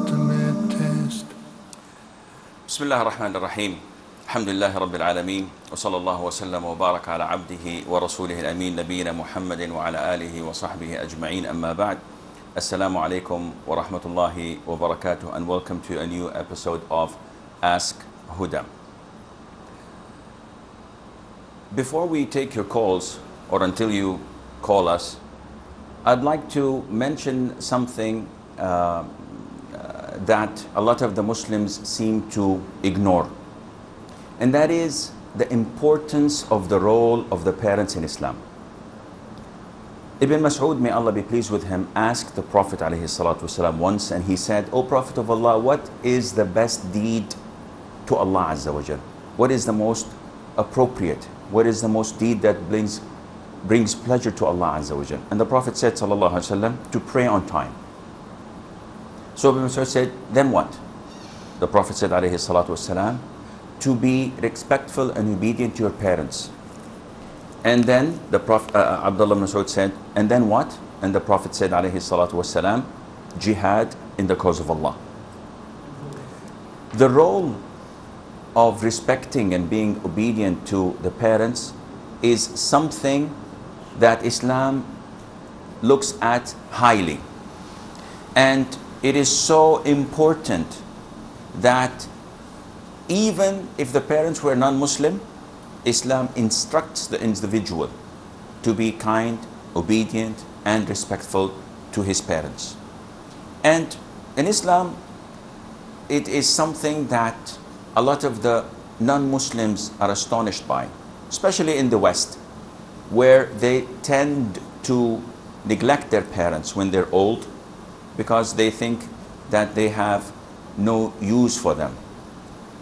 ultimate test. بسم الله الرحمن الرحيم. الحمد لله رب العالمين، وصلى الله وسلم وبارك على عبده ورسوله الأمين نبينا محمد وعلى آله وصحبه أجمعين. أما بعد. Assalamu alaikum wa rahmatullahi wa barakatuh, and welcome to a new episode of Ask Huda. Before we take your calls, or until you call us, I'd like to mention something that a lot of the Muslims seem to ignore, and that is the importance of the role of the parents in Islam. Ibn Mas'ud, may Allah be pleased with him, asked the Prophet ﷺ once, and he said, "O Prophet of Allah, what is the best deed to Allah Azza wa Jal? What is the most appropriate? What is the most deed that brings pleasure to Allah Azza wa Jal?" And the Prophet said, sallallahu alaihi wasallam, to pray on time. So Ibn Mas'ud said, then what? The Prophet said, alayhi salatu wasalam, to be respectful and obedient to your parents. And then the Prophet, Abdullah ibn Mas'ud said, and then what? And the Prophet said, alayhi salatu wasalam, jihad in the cause of Allah. The role of respecting and being obedient to the parents is something that Islam looks at highly. And it is so important that even if the parents were non-Muslim, Islam instructs the individual to be kind, obedient, and respectful to his parents. And in Islam, it is something that a lot of the non-Muslims are astonished by, especially in the West, where they tend to neglect their parents when they're old because they think that they have no use for them.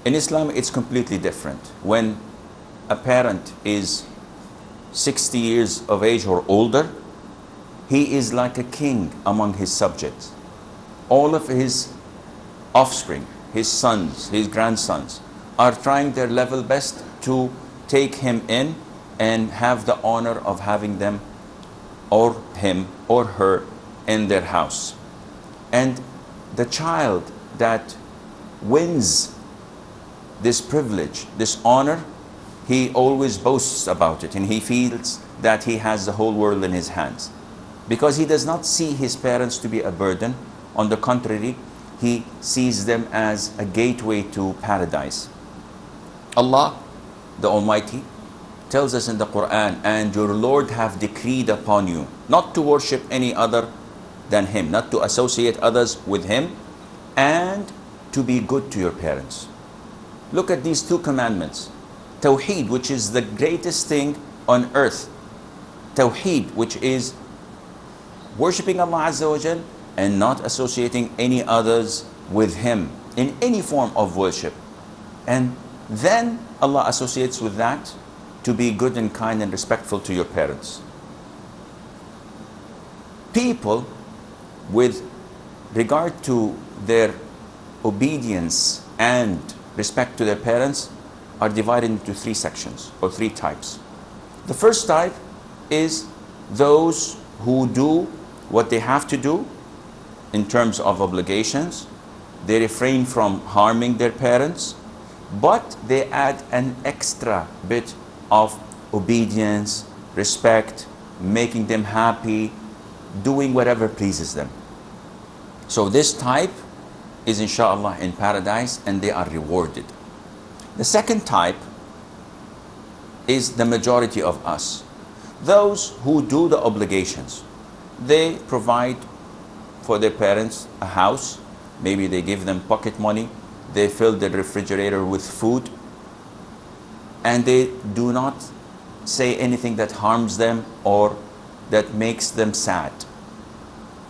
In Islam, it's completely different. When a parent is 60 years of age or older, he is like a king among his subjects. All of his offspring, his sons, his grandsons, are trying their level best to take him in and have the honor of having them or him or her in their house. And the child that wins this privilege, this honor, he always boasts about it, and he feels that he has the whole world in his hands, because he does not see his parents to be a burden. On the contrary, he sees them as a gateway to paradise. Allah, the Almighty, tells us in the Quran, "And your Lord have decreed upon you not to worship any other than Him, not to associate others with Him, and to be good to your parents." Look at these two commandments. Tawheed, which is the greatest thing on earth. Tawheed, which is worshipping Allah Azza wa Jal and not associating any others with Him in any form of worship. And then Allah associates with that to be good and kind and respectful to your parents. People, with regard to their obedience and respect to their parents, are divided into three sections or three types. The first type is those who do what they have to do in terms of obligations. They refrain from harming their parents, but they add an extra bit of obedience, respect, making them happy, doing whatever pleases them. So this type is inshallah in paradise, and they are rewarded. The second type is the majority of us. Those who do the obligations. They provide for their parents a house. Maybe they give them pocket money. They fill the refrigerator with food. And they do not say anything that harms them or that makes them sad.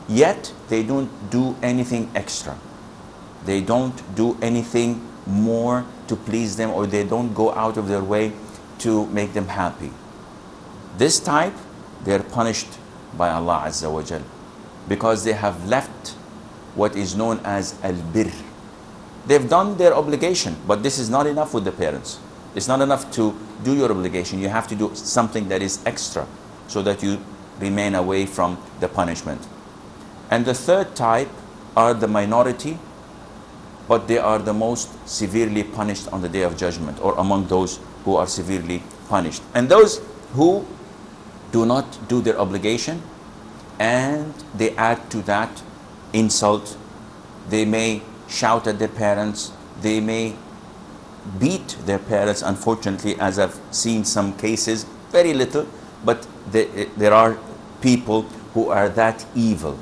Yet they don't do anything extra. They don't do anything more to please them, or they don't go out of their way to make them happy. This type, they are punished by Allah Azza wa Jal because they have left what is known as al-birr. They've done their obligation, but this is not enough with the parents. It's not enough to do your obligation. You have to do something that is extra so that you remain away from the punishment. And the third type are the minority but they are the most severely punished on the Day of Judgment, or among those who are severely punished. And those who do not do their obligation and they add to that insult, they may shout at their parents, they may beat their parents, unfortunately, as I've seen some cases, very little, but there are people who are that evil.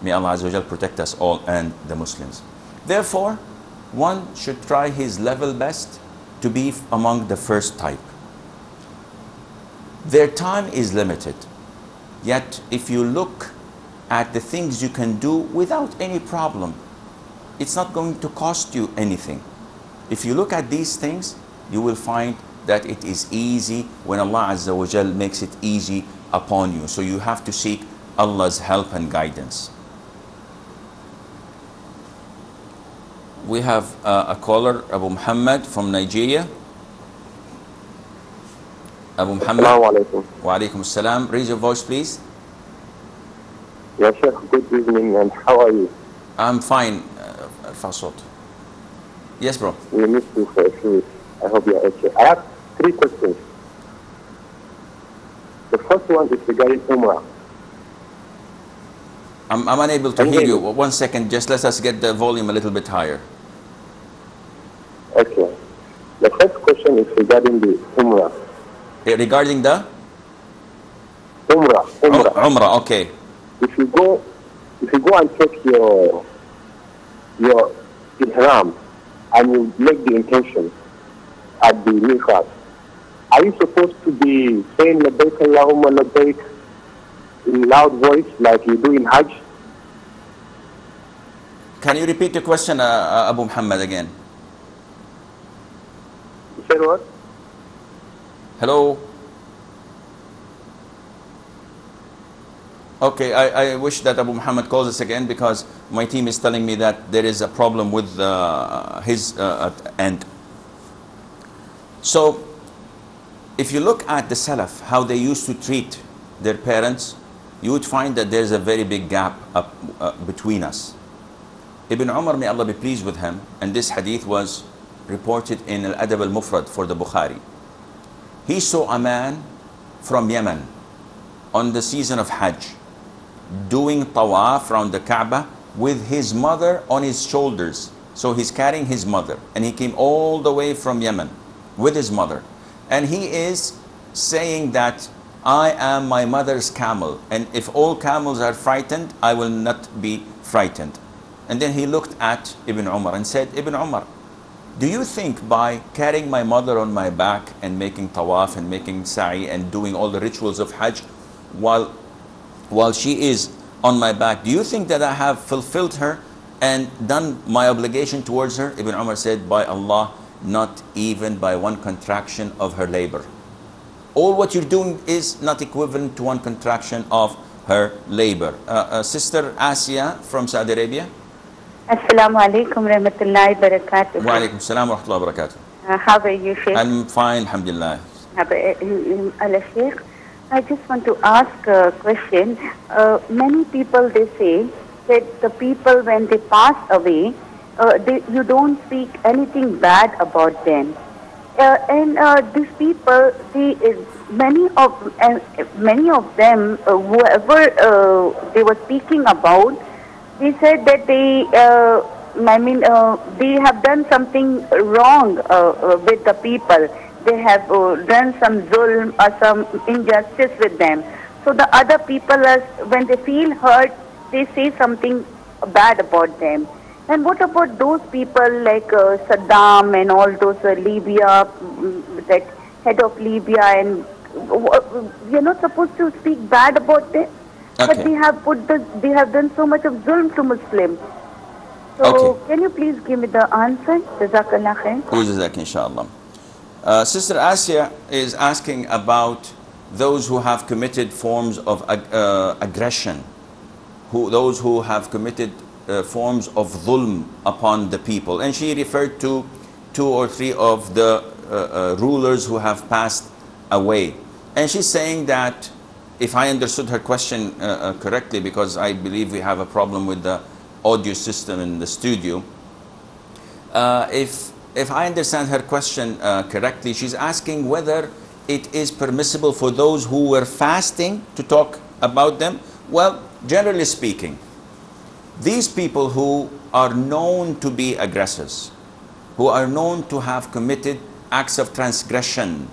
May Allah Azza wa Jal protect us all and the Muslims. Therefore, one should try his level best to be among the first type. Their time is limited, yet if you look at the things you can do without any problem, it's not going to cost you anything. If you look at these things, you will find that it is easy when Allah Azza wa Jal makes it easy upon you. So you have to seek Allah's help and guidance. We have a caller, Abu Muhammad from Nigeria. Abu Muhammad. Assalamu alaikum. Wa alaikum assalam. Raise your voice, please. Ya Sheikh, good evening, and how are you? I'm fine, Fasot. Yes, bro. We missed you for a few weeks. I hope you are okay. I have 3 questions. The first one is regarding Umrah. I'm unable to hear you. 1 second, just let us get the volume a little bit higher. Okay. The first question is regarding the Umrah. Regarding the? Umrah. Umrah, okay. If you go and take your ihram and you make the intention at the miqat, are you supposed to be saying labbaik Allahumma labbaik in loud voice like you do in Hajj? Can you repeat the question, Abu Muhammad, again? You said what? Hello? Okay, I wish that Abu Muhammad calls us again, because my team is telling me that there is a problem with his end. So, if you look at the Salaf, how they used to treat their parents, you would find that there's a very big gap between us. Ibn Umar, may Allah be pleased with him, and this hadith was reported in Al-Adab al-Mufrad for the Bukhari. He saw a man from Yemen on the season of Hajj doing tawaf around the Kaaba with his mother on his shoulders. So he's carrying his mother, and he came all the way from Yemen with his mother, and he is saying that I am my mother's camel, and if all camels are frightened, I will not be frightened. And then he looked at Ibn Umar and said, Ibn Umar, do you think by carrying my mother on my back and making tawaf and making sa'i and doing all the rituals of Hajj while she is on my back, do you think that I have fulfilled her and done my obligation towards her? Ibn Umar said, by Allah, not even by one contraction of her labor. All what you're doing is not equivalent to one contraction of her labor. Sister Asia from Saudi Arabia. Assalamu alaikum rahmatullahi barakatuh. Wa alaikum salam wa rahmatullahi wa barakatuh. How are you, Sheikh? I'm fine, alhamdulillah. Sheikh, I just want to ask a question. Many people, they say that the people, when they pass away, you don't speak anything bad about them. These people, many of them, whoever they were speaking about, they said that they have done something wrong with the people. They have done some zulm or some injustice with them. So the other people, when they feel hurt, they say something bad about them. And what about those people like Saddam and all those Libya, that head of Libya, and you're not supposed to speak bad about them? Okay. But they have done so much of zulm to Muslims. So can you please give me the answer? Jazakallah khair. Jazak, inshallah. Sister Asia is asking about those who have committed forms of aggression, those who have committed forms of dhulm upon the people. And she referred to 2 or 3 of the rulers who have passed away. And she's saying that, if I understood her question correctly, because I believe we have a problem with the audio system in the studio, If I understand her question correctly, she's asking whether it is permissible for those who were fasting to talk about them. Well, generally speaking, these people who are known to be aggressors, who are known to have committed acts of transgression,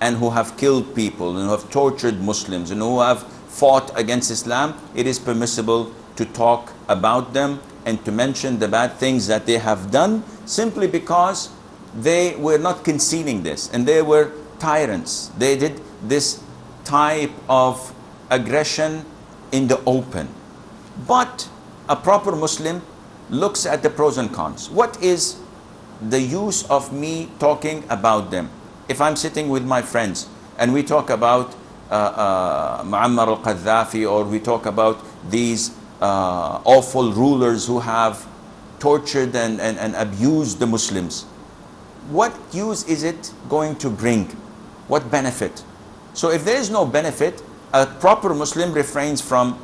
and who have killed people, and who have tortured Muslims, and who have fought against Islam, it is permissible to talk about them and to mention the bad things that they have done, simply because they were not concealing this, and they were tyrants. They did this type of aggression in the open. But a proper Muslim looks at the pros and cons. What is the use of me talking about them? If I'm sitting with my friends and we talk about Muammar al-Qaddafi, or we talk about these awful rulers who have tortured and abused the Muslims, what use is it going to bring? What benefit? So if there is no benefit, a proper Muslim refrains from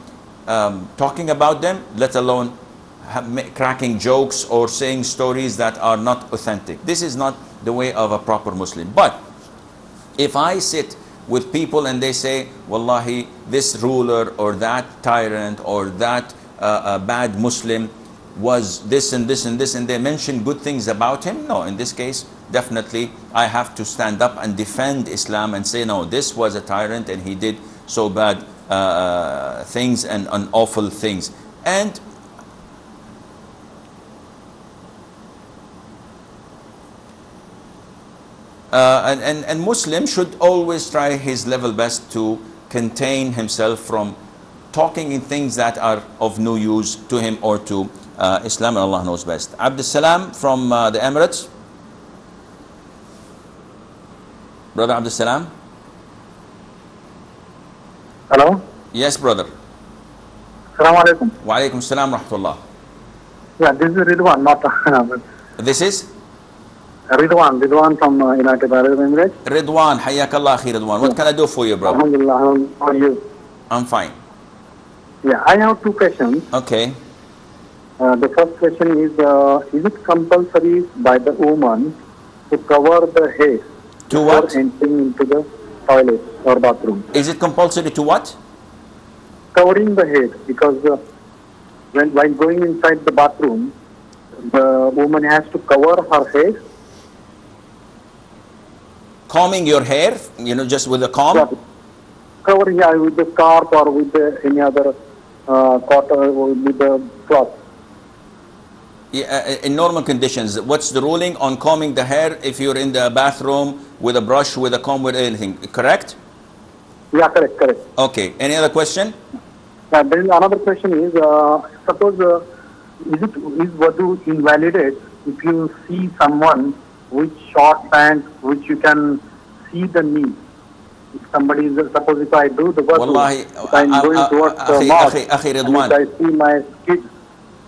talking about them, let alone cracking jokes or saying stories that are not authentic. This is not the way of a proper Muslim. But if I sit with people and they say, wallahi, this ruler or that tyrant or that bad Muslim was this and this and this, and they mention good things about him, no, in this case, definitely I have to stand up and defend Islam and say, no, this was a tyrant and he did so bad things and awful things. And Muslim should always try his level best to contain himself from talking in things that are of no use to him or to Islam, and Allah knows best. Abdul Salam from the Emirates. Brother Abdul Salam. Hello? Yes, brother. Assalamu alaikum. Wa alaikum salam rahmatullah. Yeah, this is Ridwan, not This is? Ridwan from United Arab Emirates. Ridwan, hayyakallah akhi Ridwan. What can I do for you, brother? Alhamdulillah, how are you? I'm fine. Yeah, I have two questions. Okay. The first question is it compulsory by the woman to cover the head To what? before entering into the toilet or bathroom? Is it compulsory to what? Covering the head, because while going inside the bathroom, the woman has to cover her head. Combing your hair, you know, just with a comb? Yeah, covering with the scarf or with any other cotton or with the cloth. Yeah, in normal conditions, what's the ruling on combing the hair if you're in the bathroom with a brush, with a comb, with anything? Correct? Yeah, correct. Okay. Any other question? Then another question is, suppose is wudu invalidated if you see someone with short pants which you can see the knee? If somebody is, suppose if I do the wudu, Wallahi, if I'm going towards the mosque, Akhi and Ridwan. if I see my kids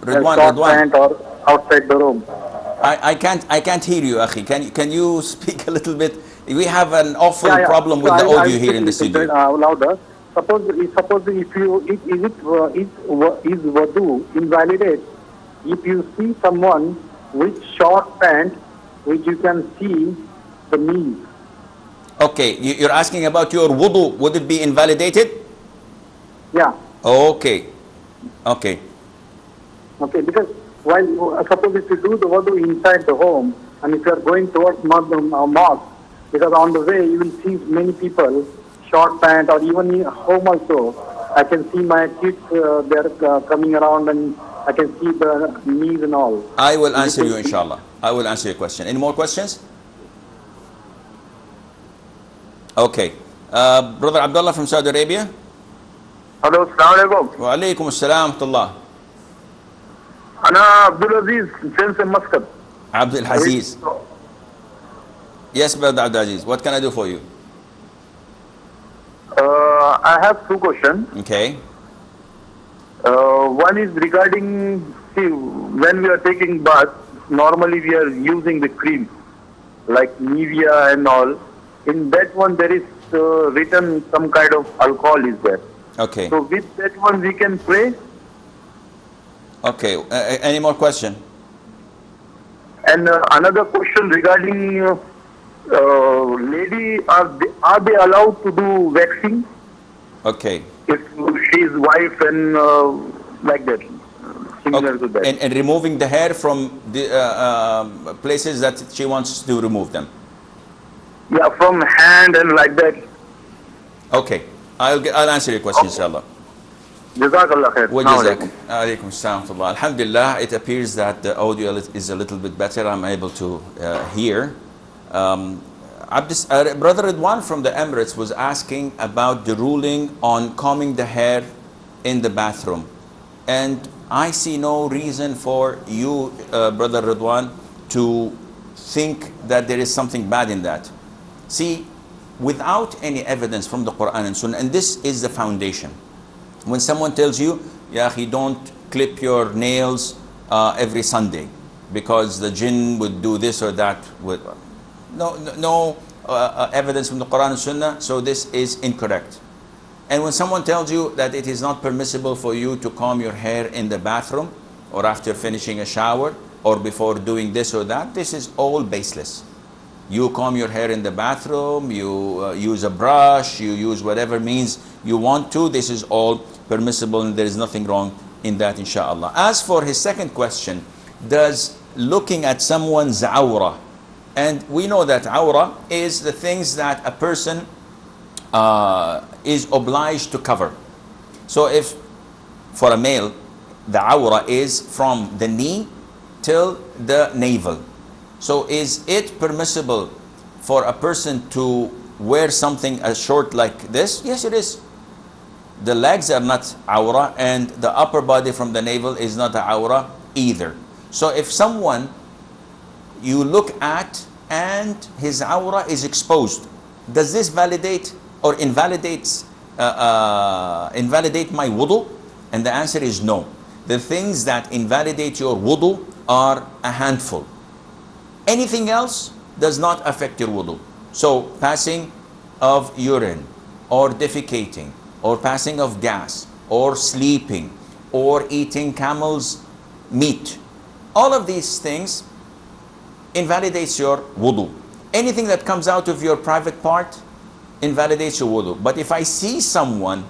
Ridwan, short Ridwan. pant or outside the room. I can't hear you, Akhi. Can you speak a little bit? We have an awful Yeah. problem with the audio here in the studio. Louder. Suppose if you is wudu invalidate if you see someone with short pant which you can see the knees. Okay, you're asking about your wudu. Would it be invalidated? Yeah. Okay. Okay, because while suppose if you do the wudu inside the home, and if you are going towards mosque, because on the way you will see many people short pant, or even in home also. I can see my kids, they're coming around, and I can see the knees and all. I will answer you, inshallah. I will answer your question. Any more questions? Okay. Brother Abdullah from Saudi Arabia. Hello, assalamu alaikum. Wa alaikum assalam wa rahmatullah. Ana Abdul Aziz, since Muscat. Abdul Aziz. Yes, Brother Abdul Aziz. What can I do for you? I have two questions. Okay. One is regarding, see, when we are taking bath, normally we are using the cream, like Nivea and all. In that one, there is written some kind of alcohol is there. Okay. So with that one, we can pray. Okay. Any more question? And another question regarding lady, are they allowed to do waxing? Okay. If she's wife and like that, similar to that. And removing the hair from the places that she wants to remove them. Yeah, from hand and like that. Okay. I'll answer your question, inshallah. Jazakallah khair. وجزاك عليكم السلام ورحمة الله. Alhamdulillah, it appears that the audio is a little bit better. I'm able to hear. Brother Ridwan from the Emirates was asking about the ruling on combing the hair in the bathroom. And I see no reason for you, Brother Ridwan, to think that there is something bad in that. See, without any evidence from the Quran and Sunnah, and this is the foundation. When someone tells you, yeah, don't clip your nails every Sunday because the jinn would do this or that. No evidence from the Quran and Sunnah, so this is incorrect. And when someone tells you that it is not permissible for you to comb your hair in the bathroom or after finishing a shower or before doing this or that, this is all baseless. You comb your hair in the bathroom, you use a brush, you use whatever means you want to. This is all permissible and there is nothing wrong in that, inshallah. As for his second question, does looking at someone's awrah, and we know that awrah is the things that a person is obliged to cover. So if for a male, the awrah is from the knee till the navel. So is it permissible for a person to wear something as short like this? Yes, it is. The legs are not awrah and the upper body from the navel is not a awrah either. So if someone you look at and his awrah is exposed, does this validate or invalidate my wudu? And the answer is no. The things that invalidate your wudu are a handful. Anything else does not affect your wudu. So passing of urine or defecating or passing of gas or sleeping or eating camel's meat, all of these things invalidates your wudu. Anything that comes out of your private part invalidates your wudu. But if I see someone,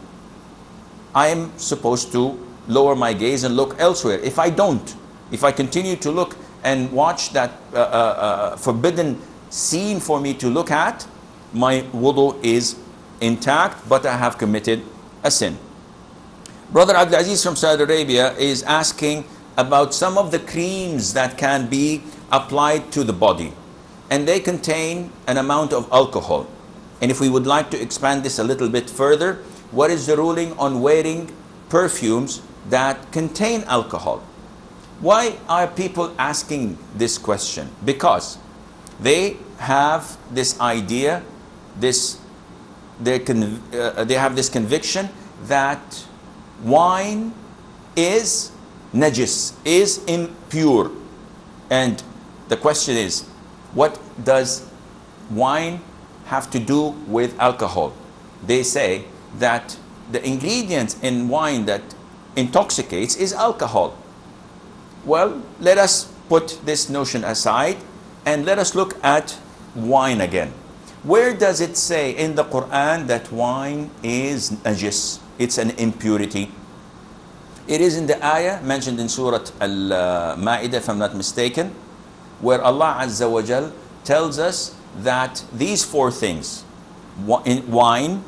I am supposed to lower my gaze and look elsewhere. If I don't, if I continue to look and watch that forbidden scene for me to look at, my wudu is intact, but I have committed a sin. Brother Abdul Aziz from Saudi Arabia is asking about some of the creams that can be applied to the body, and they contain an amount of alcohol. And if we would like to expand this a little bit further, what is the ruling on wearing perfumes that contain alcohol? Why are people asking this question? Because they have this idea, they have this conviction that wine is najis, is impure. And the question is, what does wine have to do with alcohol? They say that the ingredient in wine that intoxicates is alcohol. Well, let us put this notion aside and let us look at wine again. Where does it say in the Quran that wine is najis? It's an impurity. It is in the ayah mentioned in Surah Al-Ma'idah, if I'm not mistaken, where Allah Azza wa Jal tells us that these four things, wine,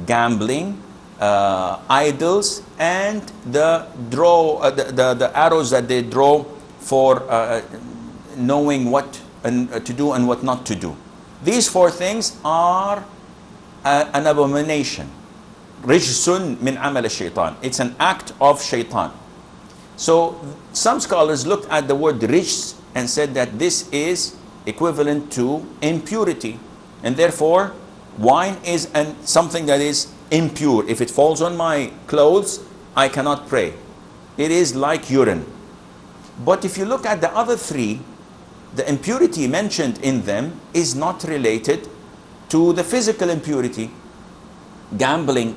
gambling, idols, and the arrows that they draw for knowing what to do and what not to do. These four things are an abomination. Rijsun min amal shaitan. It's an act of shaitan. So some scholars looked at the word rijs and said that this is equivalent to impurity, and therefore wine is something that is impure. If it falls on my clothes, I cannot pray. It is like urine. But if you look at the other three, the impurity mentioned in them is not related to the physical impurity. Gambling,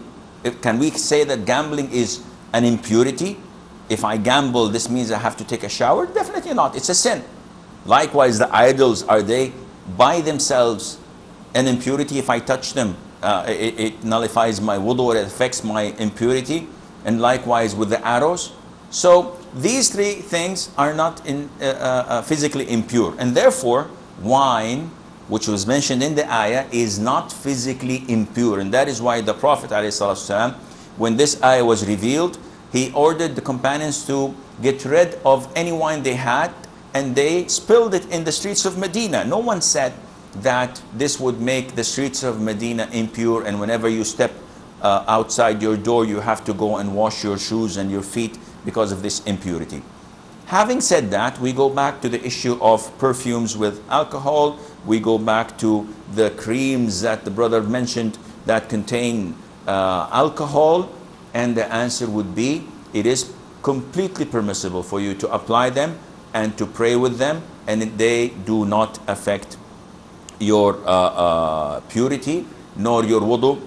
can we say that gambling is an impurity? If I gamble, this means I have to take a shower? Definitely not. It's a sin. Likewise, the idols, are they by themselves an impurity? If I touch them, it nullifies my wudu, or it affects my impurity. And likewise with the arrows. So these three things are not physically impure. And therefore, wine, which was mentioned in the ayah, is not physically impure. And that is why the Prophet ﷺ, when this ayah was revealed, he ordered the companions to get rid of any wine they had, and they spilled it in the streets of Medina. No one said that this would make the streets of Medina impure, and whenever you step outside your door, you have to go and wash your shoes and your feet because of this impurity. Having said that, we go back to the issue of perfumes with alcohol. We go back to the creams that the brother mentioned that contain alcohol, and the answer would be, it is completely permissible for you to apply them and to pray with them, and they do not affect your purity nor your wudu.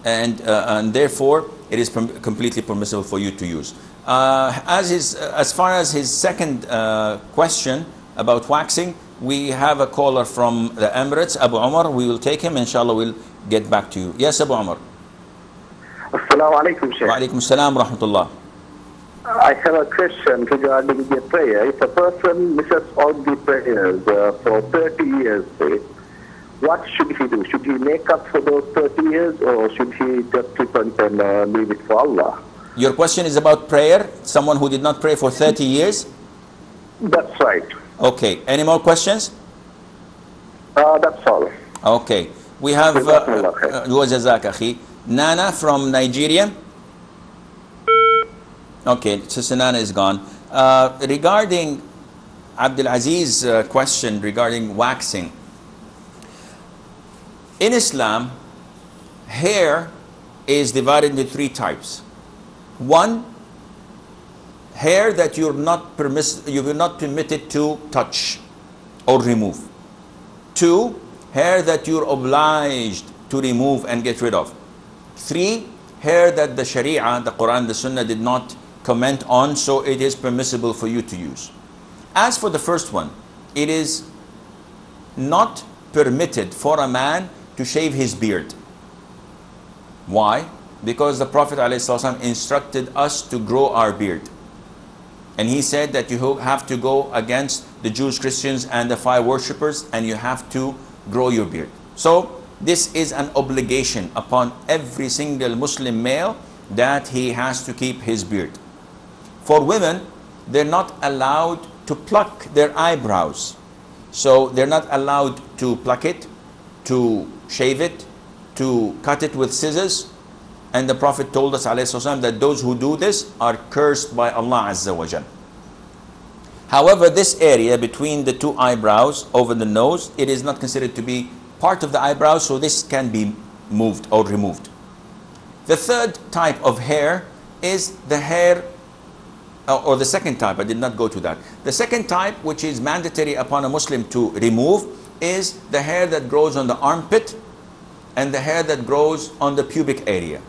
And therefore it is completely permissible for you to use. As far as his second question about waxing, we have a caller from the Emirates, Abu Umar. We will take him, inshallah. We'll get back to you. Yes, Abu Umar. Assalamu alaikum, Shaykh. Wa alaikum salam wa rahmatullah. I have a question regarding the prayer. If a person misses all the prayers for 30 years, say, what should he do? Should he make up for those 30 years, or should he just repent and leave it for Allah? Your question is about prayer? Someone who did not pray for 30 years? That's right. Okay. Any more questions? That's all. Okay. We have Nana from Nigeria. Okay, Sister Nana is gone. Regarding Abdul Aziz's question regarding waxing, in Islam, hair is divided into three types. One, hair that you're not permitted to touch or remove. Two, hair that you're obliged to remove and get rid of. Three, hair that the Sharia, the Quran, the Sunnah did not comment on, so it is permissible for you to use. As for the first one, it is not permitted for a man to shave his beard. Why? Because the Prophet ﷺ instructed us to grow our beard. And he said that you have to go against the Jews, Christians, and the fire worshippers, and you have to grow your beard. So this is an obligation upon every single Muslim male that he has to keep his beard. For women, they're not allowed to pluck their eyebrows. So they're not allowed to pluck it, to shave it, to cut it with scissors. And the Prophet told us ﷺ that those who do this are cursed by Allah Azza wa Jal. However, this area between the two eyebrows over the nose, it is not considered to be part of the eyebrows, so this can be moved or removed. The third type of hair is the hair, or the second type, I did not go to that. The second type, which is mandatory upon a Muslim to remove, is the hair that grows on the armpit and the hair that grows on the pubic area.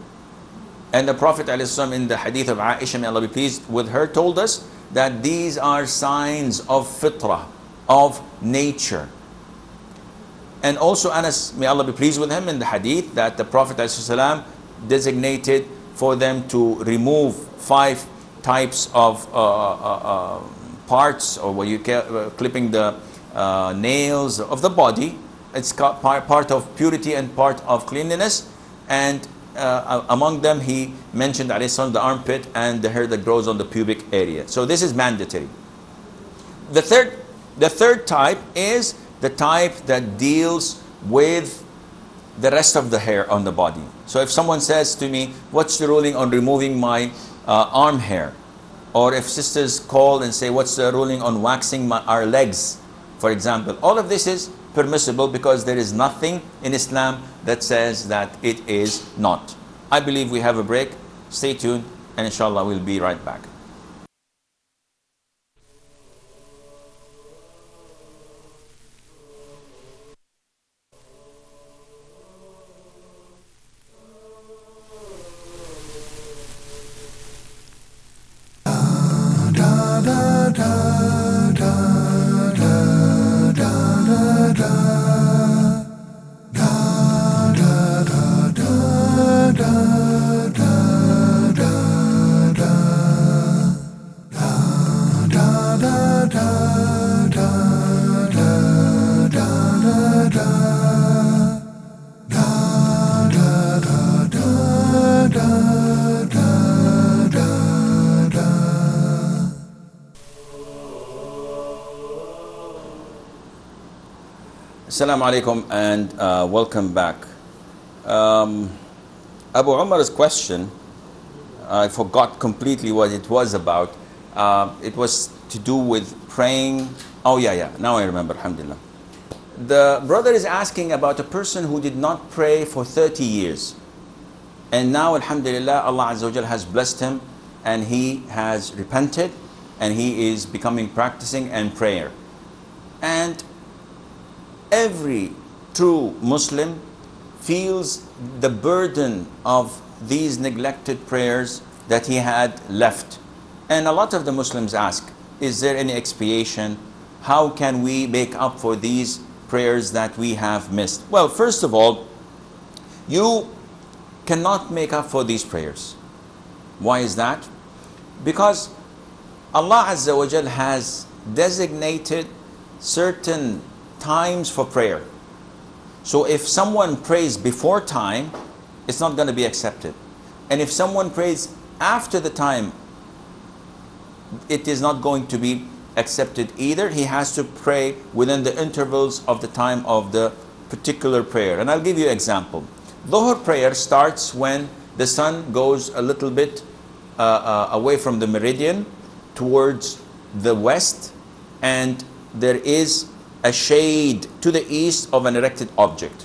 And the Prophet ﷺ in the hadith of Aisha, may Allah be pleased with her, told us that these are signs of fitrah, of nature. And also Anas, may Allah be pleased with him, in the hadith that the Prophet ﷺ designated for them to remove 5 types of parts, or what you call clipping the nails of the body. It's part of purity and part of cleanliness. And among them he mentioned the armpit and the hair that grows on the pubic area. So this is mandatory. The third type is the type that deals with the rest of the hair on the body. So if someone says to me, what's the ruling on removing my arm hair? Or if sisters call and say, what's the ruling on waxing our legs, for example? All of this is permissible because there is nothing in Islam that says that it is not. I believe we have a break. Stay tuned, and inshallah we'll be right back. Assalamu alaikum and welcome back. Abu Umar's question, I forgot completely what it was about. It was to do with praying. Oh yeah, now I remember, alhamdulillah. The brother is asking about a person who did not pray for 30 years. And now, alhamdulillah, Allah Azza wa Jal has blessed him and he has repented and he is becoming practicing and prayer. And every true Muslim feels the burden of these neglected prayers that he had left. And a lot of the Muslims ask, is there any expiation? How can we make up for these prayers that we have missed? Well, first of all, you cannot make up for these prayers. Why is that? Because Allah Azza wa Jal has designated certain times for prayer. So if someone prays before time, it's not going to be accepted. And if someone prays after the time, it is not going to be accepted either. He has to pray within the intervals of the time of the particular prayer. And I'll give you an example. Dhuhr prayer starts when the sun goes a little bit away from the meridian towards the west, and there is a shade to the east of an erected object.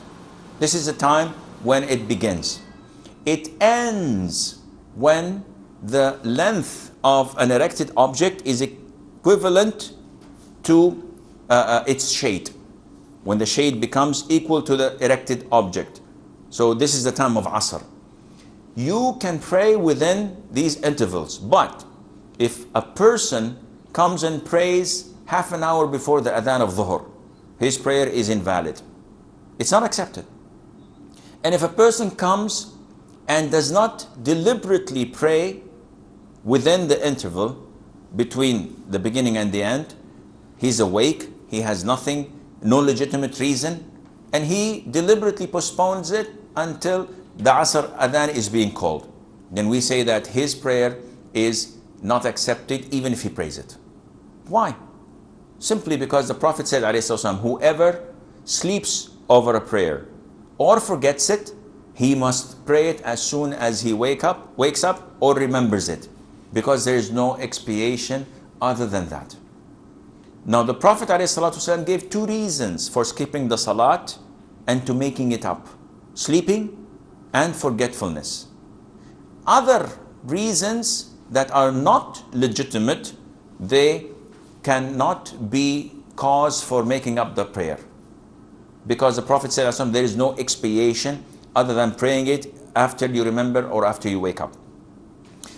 This is the time when it begins. It ends when the length of an erected object is equivalent to its shade. When the shade becomes equal to the erected object. So this is the time of Asr. You can pray within these intervals, but if a person comes and prays half an hour before the adhan of Dhuhr, his prayer is invalid. It's not accepted. And if a person comes and does not deliberately pray within the interval between the beginning and the end, he's awake, he has nothing, no legitimate reason, and he deliberately postpones it until the Asr adhan is being called, then we say that his prayer is not accepted even if he prays it. Why? Simply because the Prophet said, whoever sleeps over a prayer or forgets it, he must pray it as soon as he wakes up or remembers it, because there is no expiation other than that. Now the Prophet ﷺ gave two reasons for skipping the salat and to making it up: sleeping and forgetfulness. Other reasons that are not legitimate, they cannot be cause for making up the prayer, because the Prophet said there is no expiation other than praying it after you remember or after you wake up.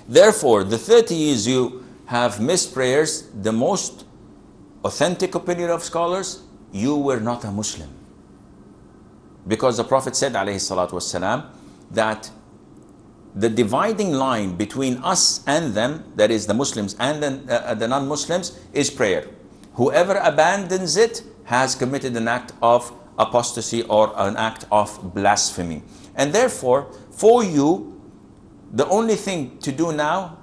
Therefore, the 30 years you have missed prayers, the most authentic opinion of scholars, you were not a Muslim. Because the Prophet said ﷺ that the dividing line between us and them, that is the Muslims and the non-Muslims, is prayer. Whoever abandons it has committed an act of apostasy or an act of blasphemy. And therefore, for you, the only thing to do now,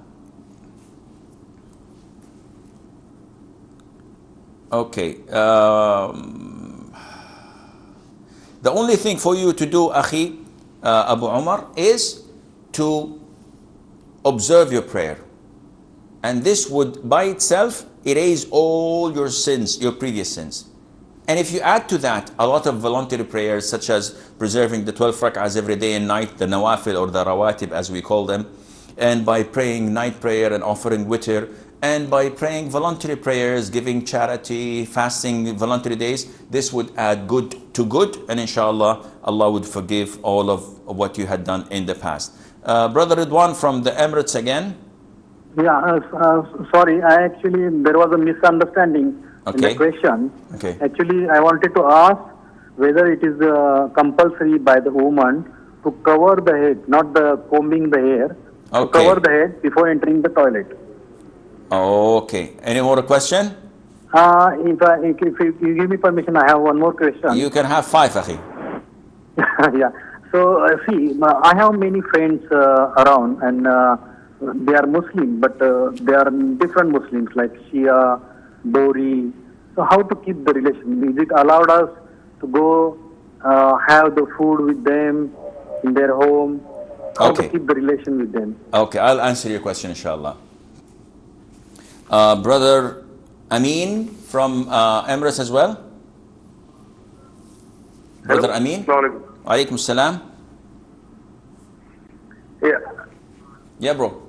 the only thing for you to do, Akhi Abu Umar, is to observe your prayer. And this would by itself erase all your sins, your previous sins. And if you add to that a lot of voluntary prayers, such as preserving the 12 rak'ahs every day and night, the nawafil or the rawatib as we call them, and by praying night prayer and offering witr, and by praying voluntary prayers, giving charity, fasting voluntary days, this would add good to good, and inshallah Allah would forgive all of what you had done in the past. Brother Ridwan from the Emirates again. Yeah, sorry, there was a misunderstanding in the question. Actually, I wanted to ask whether it is compulsory by the woman to cover the head, not the combing the hair, to cover the head before entering the toilet. Okay. Any more question? If you give me permission, I have one more question. You can have 5, Akhi. Yeah. So, see, I have many friends around, and they are Muslim, but they are different Muslims like Shia, Dori. So how to keep the relation? Is it allowed us to go have the food with them in their home, how to keep the relation with them. Okay, I'll answer your question, inshallah. Brother Amin from Emirates as well. Hello? Brother Amin. Alaikum salam. Yeah. Yeah, bro.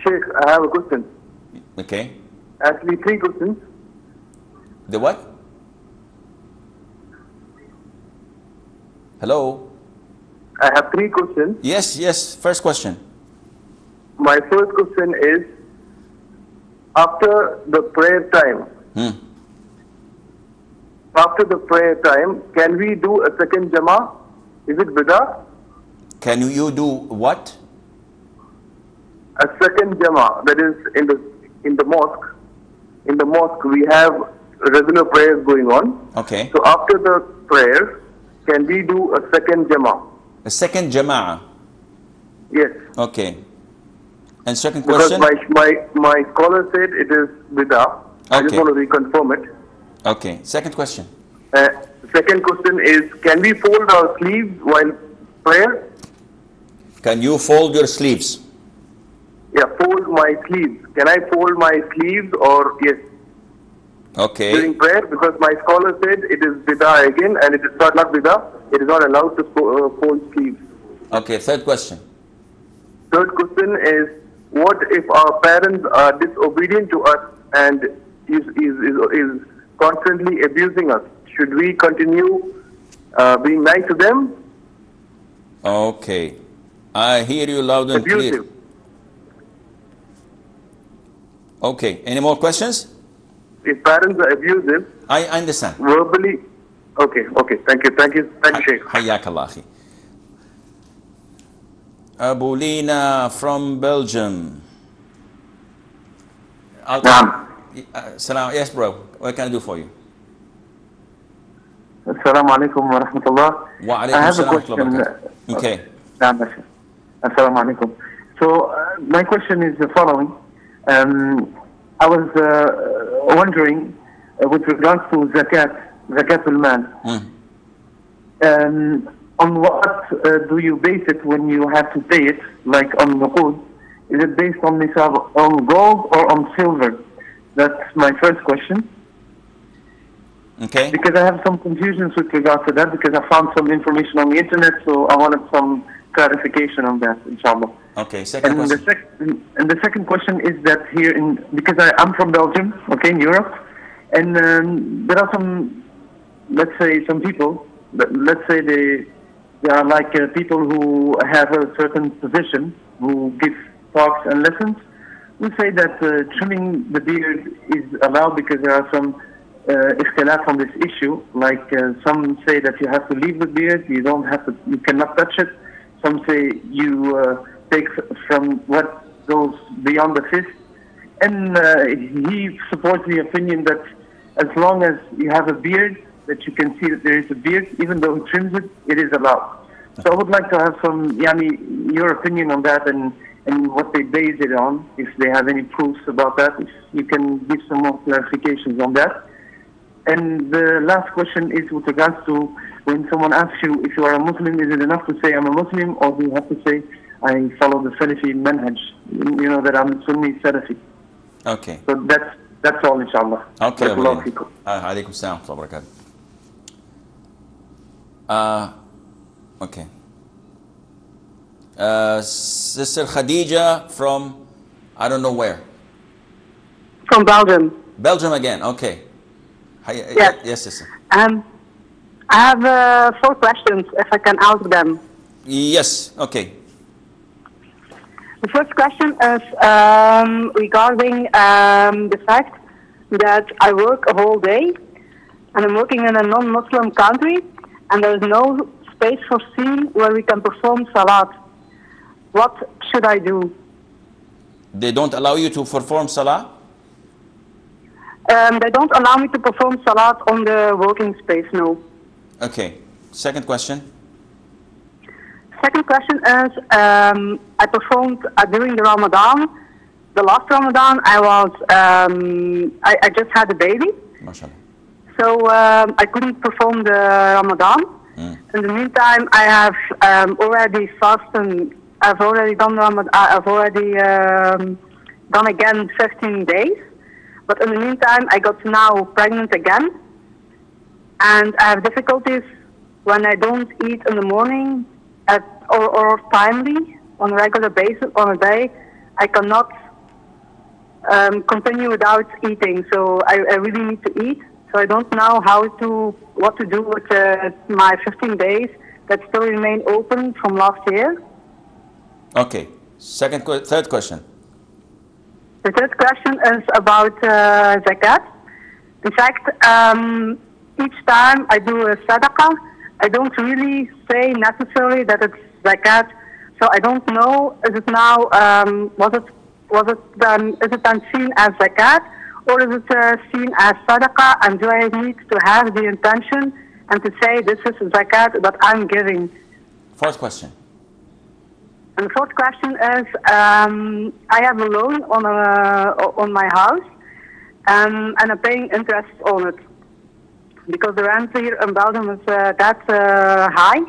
Sheikh, I have a question. Okay. Actually, 3 questions. The what? Hello? I have 3 questions. Yes, yes. First question. My first question is, after the prayer time, can we do a second Jama'ah? Is it bid'ah? Can you do what? A second Jama'ah, that is in the mosque. In the mosque, we have regular prayers going on. Okay. So after the prayer, can we do a second Jama'ah? A second Jama'ah? Yes. Okay. And second question? Because my scholar said it is bid'ah. I just want to reconfirm it. Okay. Second question. Second question is, can we fold our sleeves while prayer? Can you fold your sleeves? Yeah, fold my sleeves. Can I fold my sleeves or yes? Okay. During prayer, because my scholar said it is bid'ah again, and it is not bid'ah. It is not allowed to fold sleeves. Okay. Third question. Third question is, what if our parents are disobedient to us and is constantly abusing us? Should we continue being nice to them? Okay. I hear you loud and clear. Okay. Any more questions? If parents are abusive, I understand. Verbally. Okay. Thank you, Sheikh. Hayyak Allah. Abu Lina from Belgium. Salam. Yes, bro. What can I do for you? Assalamu alaikum wa rahmatullah. Wa alaikum I have a salam question. Okay. Assalamu alaikum. So my question is the following. I was wondering with regards to zakatul mal. On what do you base it when you have to pay it, like on nuqud? Is it based on nisab, on gold or on silver? That's my first question. Okay. Because I have some confusions with regard to that, because I found some information on the internet, so I wanted some clarification on that, inshallah. Okay, second question. The second question is that here because I'm from Belgium, okay, in Europe, and there are some, let's say, some people, let's say they are like people who have a certain position, who give talks and lessons, who say that trimming the beard is allowed because there are some ikhtilaf on this issue. Like some say that you have to leave the beard, you cannot touch it. Some say you take from what goes beyond the fist. And he supports the opinion that as long as you have a beard, that you can see that there is a beard, even though he trims it, it is allowed. So I would like to have some, your opinion on that and what they base it on, if they have any proofs about that, if you can give some more clarifications on that. And the last question is with regards to when someone asks you if you are a Muslim, is it enough to say I'm a Muslim, or do you have to say I follow the Salafi manhaj, that I'm Sunni Salafi? Okay. So that's all, inshallah. Okay. Alaikum salam wa barakatuh. Okay. Sister Khadija from, I don't know where. From Belgium. Belgium again, okay. Yes. Yes, sister. I have 4 questions, if I can ask them. Yes, okay. The first question is regarding the fact that I work a whole day, and I'm working in a non-Muslim country, and there is no space foreseen where we can perform salat. What should I do? They don't allow you to perform salah? They don't allow me to perform salat on the working space, no. Okay. Second question. Second question is, I performed during the Ramadan. The last Ramadan, I just had a baby. MashaAllah. so I couldn't perform the Ramadan. In the meantime, I have already fasted. I've already done Ramadan. I've already done again 15 days. But in the meantime, I got now pregnant again, and I have difficulties when I don't eat in the morning or timely on a regular basis on a day. I cannot continue without eating. So I really need to eat. So I don't know what to do with my 15 days that still remain open from last year. Okay. Third question. The third question is about zakat. In fact, each time I do a sadaqah, I don't really say necessarily that it's zakat. So I don't know, is it now, is it then seen as zakat, or is it seen as sadaqah, and do I need to have the intention and to say this is zakat that I'm giving? Fourth question. And the fourth question is, I have a loan on my house, and I'm paying interest on it because the rent here in Belgium is that high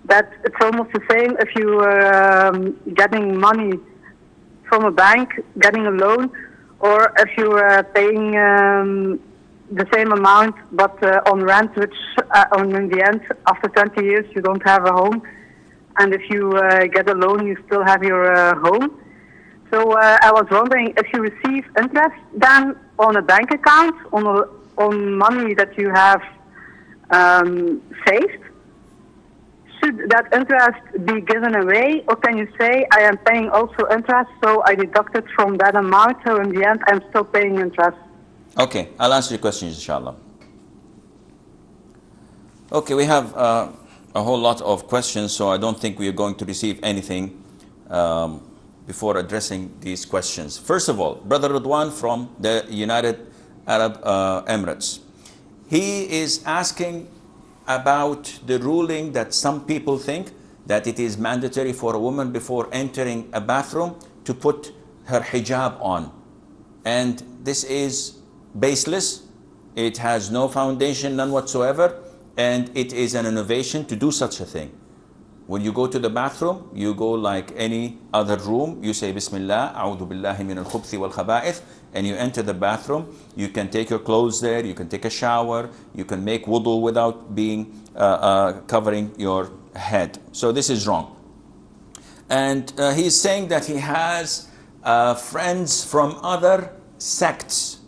that it's almost the same if you are getting money from a bank, getting a loan, or if you are paying the same amount but on rent, which in the end, after 20 years, you don't have a home. And if you get a loan, you still have your home. So I was wondering if you receive interest then on a bank account, on money that you have saved, should that interest be given away, or can you say I am paying also interest, so I deduct it from that amount, so in the end I'm still paying interest? Okay, I'll answer your questions, inshallah. Okay, we have a whole lot of questions, so I don't think we are going to receive anything before addressing these questions. First of all, Brother Ridwan from the United Arab Emirates. He is asking about the ruling that some people think that it is mandatory for a woman before entering a bathroom to put her hijab on. And this is baseless. It has no foundation, none whatsoever. And it is an innovation to do such a thing. When you go to the bathroom, you go like any other room. You say, Bismillah, A'udhu billahi min al-khubthi wal-khaba'ith, and you enter the bathroom. You can take your clothes there. You can take a shower. You can make wudu without being covering your head. So this is wrong. And he's saying that he has friends from other sects.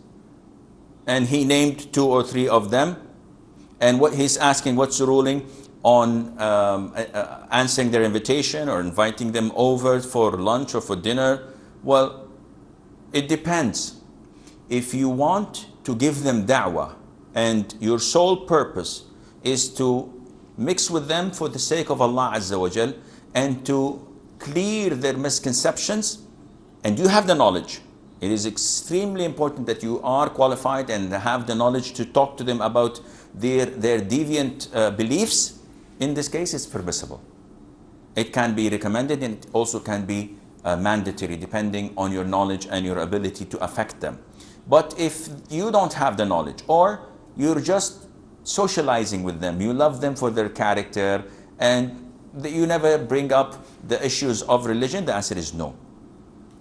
And he named 2 or 3 of them. And what he's asking, what's the ruling on answering their invitation or inviting them over for lunch or for dinner? Well, it depends. If you want to give them da'wah and your sole purpose is to mix with them for the sake of Allah Azza wa Jal and to clear their misconceptions, and you have the knowledge, it is extremely important that you are qualified and have the knowledge to talk to them about their deviant beliefs. In this case, it's permissible. It can be recommended, and it also can be mandatory depending on your knowledge and your ability to affect them. But if you don't have the knowledge, or you're just socializing with them, you love them for their character, and you never bring up the issues of religion, the answer is no.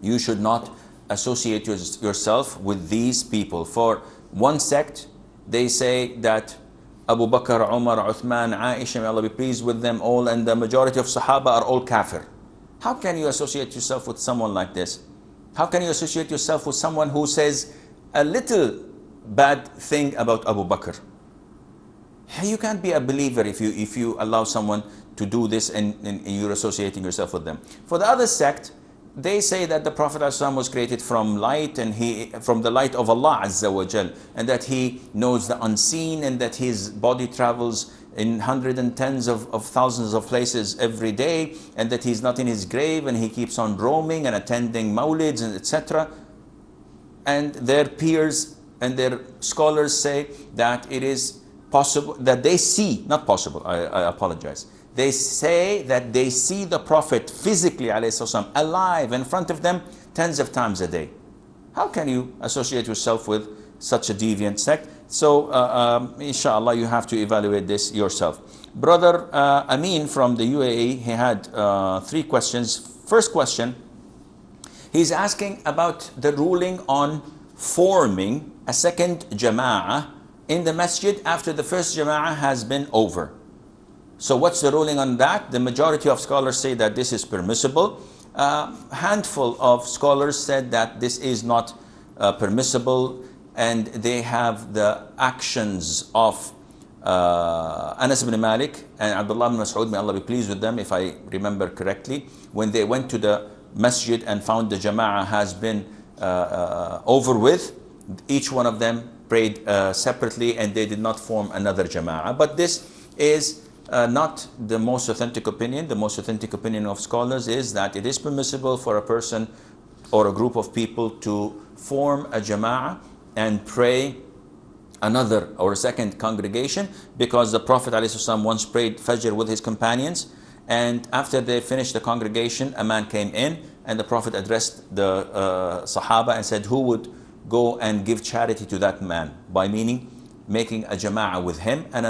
You should not associate yourself with these people. For one sect, they say that Abu Bakr, Umar, Uthman, Aisha, may Allah be pleased with them all, and the majority of Sahaba are all kafir. How can you associate yourself with someone like this? How can you associate yourself with someone who says a little bad thing about Abu Bakr? You can't be a believer if you allow someone to do this and you're associating yourself with them. For the other sect, they say that the Prophet ﷺ was created from light, and from the light of Allah Azza wa Jal, and that he knows the unseen, and that his body travels in hundreds and tens of thousands of places every day, and that he's not in his grave, and he keeps on roaming and attending mawlids and etc. And their peers and their scholars say that it is possible that they see, not possible, I apologize. They say that they see the Prophet physically ﷺ alive in front of them tens of times a day. How can you associate yourself with such a deviant sect? So inshallah, you have to evaluate this yourself. Brother Amin from the UAE, he had 3 questions. First question, he's asking about the ruling on forming a second jama'ah in the masjid after the first jama'ah has been over. So what's the ruling on that? The majority of scholars say that this is permissible. A handful of scholars said that this is not permissible, and they have the actions of Anas ibn Malik and Abdullah ibn Mas'ud, may Allah be pleased with them, if I remember correctly, when they went to the masjid and found the jama'ah has been over with, each one of them prayed separately and they did not form another jama'ah. But this is not the most authentic opinion. The most authentic opinion of scholars is that it is permissible for a person or a group of people to form a jama'ah and pray another or a second congregation, because the Prophet ﷺ once prayed Fajr with his companions, and after they finished the congregation, a man came in and the Prophet addressed the Sahaba and said, who would go and give charity to that man, by meaning making a jama'ah with him. And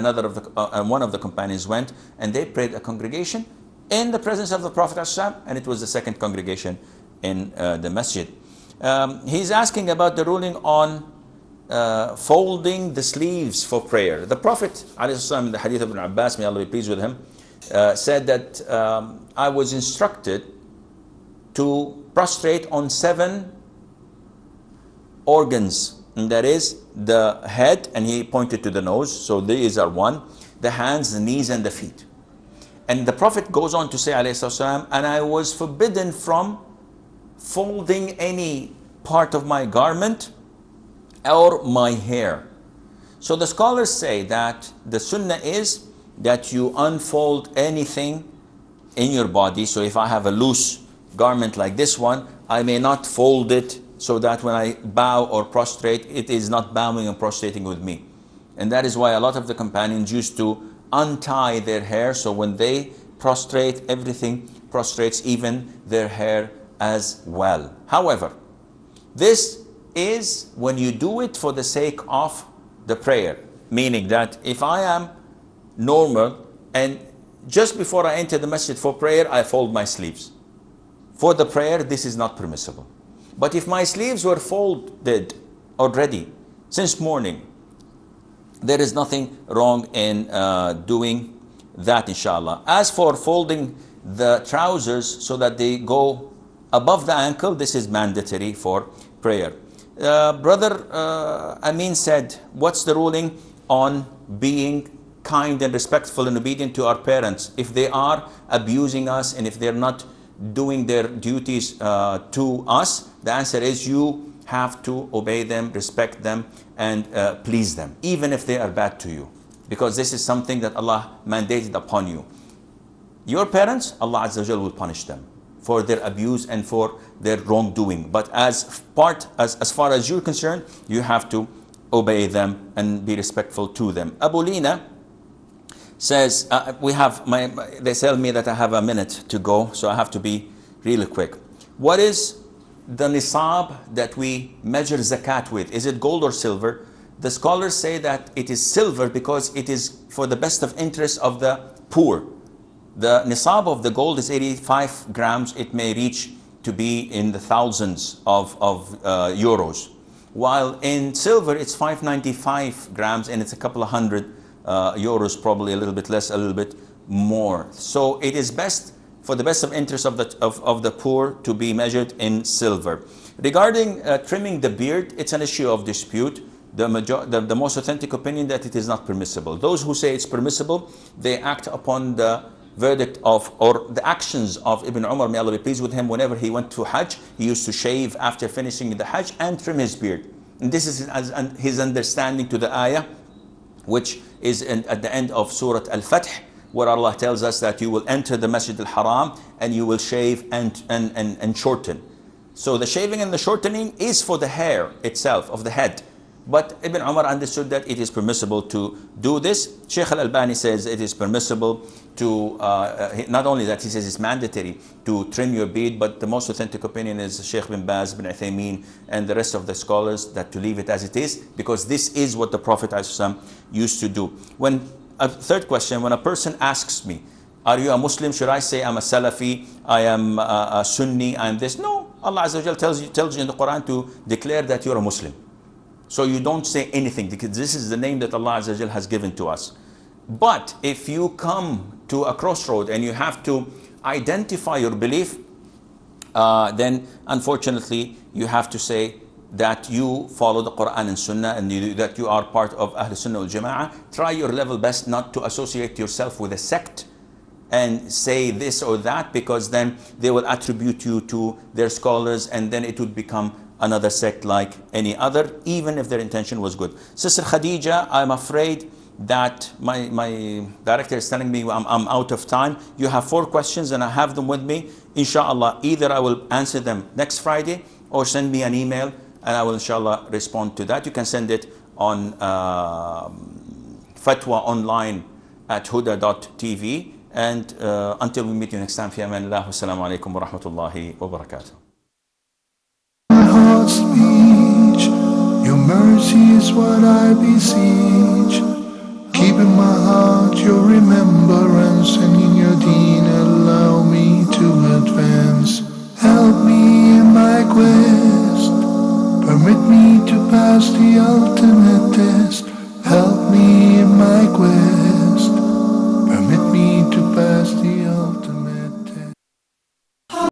one of the companions went and they prayed a congregation in the presence of the Prophet ﷺ, and it was the second congregation in the masjid. He's asking about the ruling on folding the sleeves for prayer. The Prophet ﷺ, in the hadith of Ibn Abbas, may Allah be pleased with him, said that I was instructed to prostrate on 7 organs, and that is the head, and he pointed to the nose, so these are 1, the hands, the knees, and the feet. And the Prophet goes on to say, ﷺ, and I was forbidden from folding any part of my garment or my hair. So the scholars say that the sunnah is that you unfold anything in your body. So if I have a loose garment like this one, I may not fold it, so that when I bow or prostrate, it is not bowing and prostrating with me. And that is why a lot of the companions used to untie their hair, so when they prostrate, everything prostrates, even their hair as well. However, this is when you do it for the sake of the prayer, meaning that if I am normal and just before I enter the masjid for prayer, I fold my sleeves. For the prayer, this is not permissible. But if my sleeves were folded already since morning, there is nothing wrong in doing that, inshallah. As for folding the trousers so that they go above the ankle, this is mandatory for prayer. Brother Amin said, what's the ruling on being kind and respectful and obedient to our parents if they are abusing us and if they're not doing their duties to us? The answer is you have to obey them, respect them, and please them, even if they are bad to you, because this is something that Allah mandated upon you. Your parents, Allah Azza wa Jal will punish them for their abuse and for their wrongdoing. But as far as you're concerned, you have to obey them and be respectful to them. Abu Lina says, they tell me that I have a minute to go, so I have to be really quick. What is the nisab that we measure zakat with? Is it gold or silver? The scholars say that it is silver because it is for the best of interest of the poor. The nisab of the gold is 85 grams. It may reach to be in the thousands of euros. While in silver, it's 595 grams and it's a couple of hundred euros, probably a little bit less, a little bit more. So it is best for the best of interest of the poor to be measured in silver. Regarding trimming the beard, it's an issue of dispute. The most authentic opinion that it is not permissible. Those who say it's permissible, they act upon the verdict of, or the actions of Ibn Umar, may Allah be pleased with him. Whenever he went to Hajj, he used to shave after finishing the Hajj and trim his beard. And this is his understanding to the ayah, which is at the end of Surah Al-Fath, where Allah tells us that you will enter the Masjid al-Haram and you will shave and shorten. So the shaving and the shortening is for the hair itself of the head. But Ibn Umar understood that it is permissible to do this. Sheikh Al-Albani says it is permissible to, not only that, he says it's mandatory to trim your beard, but the most authentic opinion is Sheikh bin Baz, bin Uthaymeen, and the rest of the scholars, that to leave it as it is, because this is what the Prophet ﷺ used to do. When a third question, when a person asks me, are you a Muslim? Should I say I'm a Salafi, I am a Sunni, I am this? No, Allah Azza wa Jal tells you in the Quran to declare that you're a Muslim. So you don't say anything, because this is the name that Allah Azza wa Jal has given to us. But if you come to a crossroad and you have to identify your belief, then unfortunately you have to say that you follow the Quran and Sunnah, and that you are part of Ahl Sunnah wal Jama'ah. Try your level best not to associate yourself with a sect and say this or that, because then they will attribute you to their scholars, and then it would become another sect like any other, even if their intention was good. Sister Khadija, I'm afraid that my director is telling me I'm out of time. You have 4 questions and I have them with me. Inshallah, either I will answer them next Friday or send me an email and I will inshallah respond to that. You can send it on fatwa online at huda.tv. And until we meet you next time, fi amanillah, wassalamu alaikum wa rahmatullahi wa barakatuh. My heart's speech, your mercy is what I beseech. Keep in my heart your remembrance, and in your deen allow me to advance. Help me in my quest, permit me to pass the ultimate test. Help me in my quest.